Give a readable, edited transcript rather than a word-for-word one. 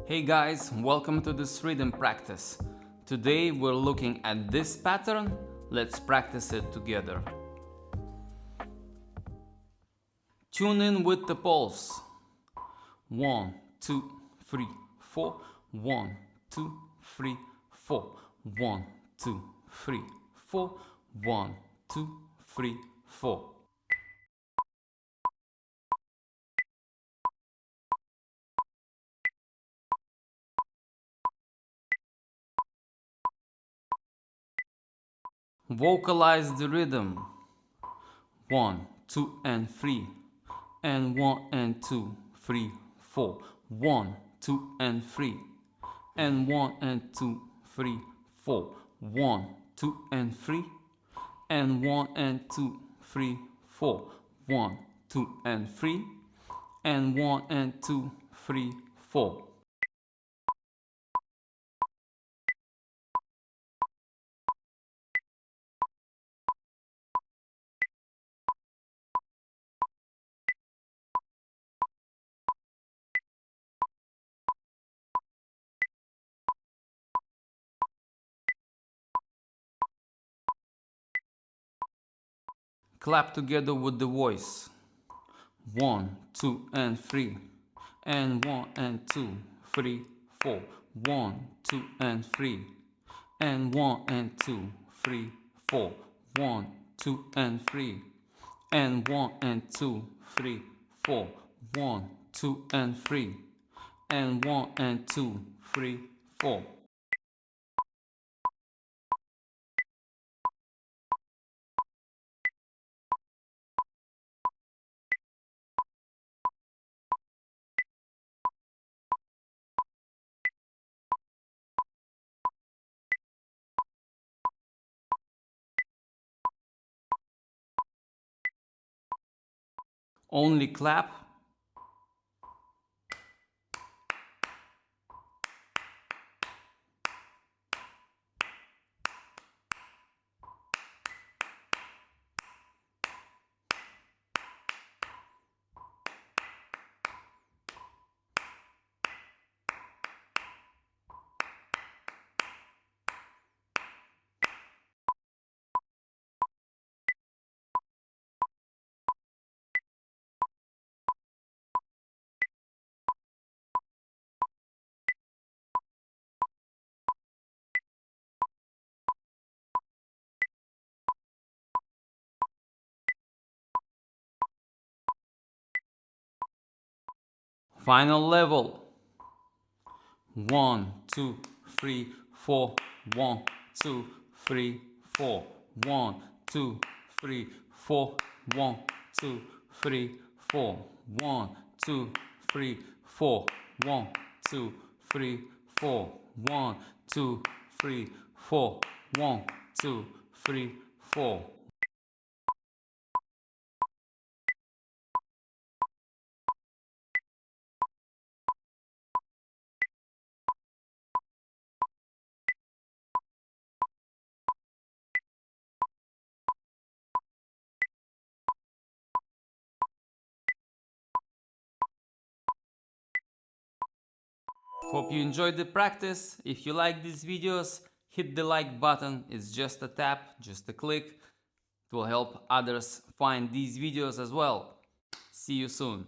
Hey guys, welcome to this rhythm practice. Today we're looking at this pattern. Let's practice it together. Tune in with the pulse. 1, 2, 3, 4. 1, 2, 3, 4. 1, 2, 3, 4. 1, 2, 3, 4. Vocalize the rhythm. 1, 2 and 3, and 1 and 2, 3, 4. 1, 2 and 3, and 1 and 2, 3, 4. 1, 2 and 3, and 1 and 2, 3, 4. 1, 2 and 3, and 1 and 2, 3, 4. Clap together with the voice. 1, 2 and 3, and 1 and 2, 3, 4. 1, 2 and 3, and 1 and 2, 3, 4. 1, 2 and 3, and 1 and 2, 3, 4. 1, 2 and 3, and 1 and 2, 3, 4. Only clap. Final level. 1, 2, 3, 4. 1, 2, 3, 4. 1, 2, 3, 4. 1, 2, 3, 4. 1, 2, 3, 4. 1, 2, 3, 4. 1, 2, 3, 4. 1, 2, 3, 4. Hope you enjoyed the practice. If you like these videos, hit the like button. It's just a tap, just a click. It will help others find these videos as well. See you soon.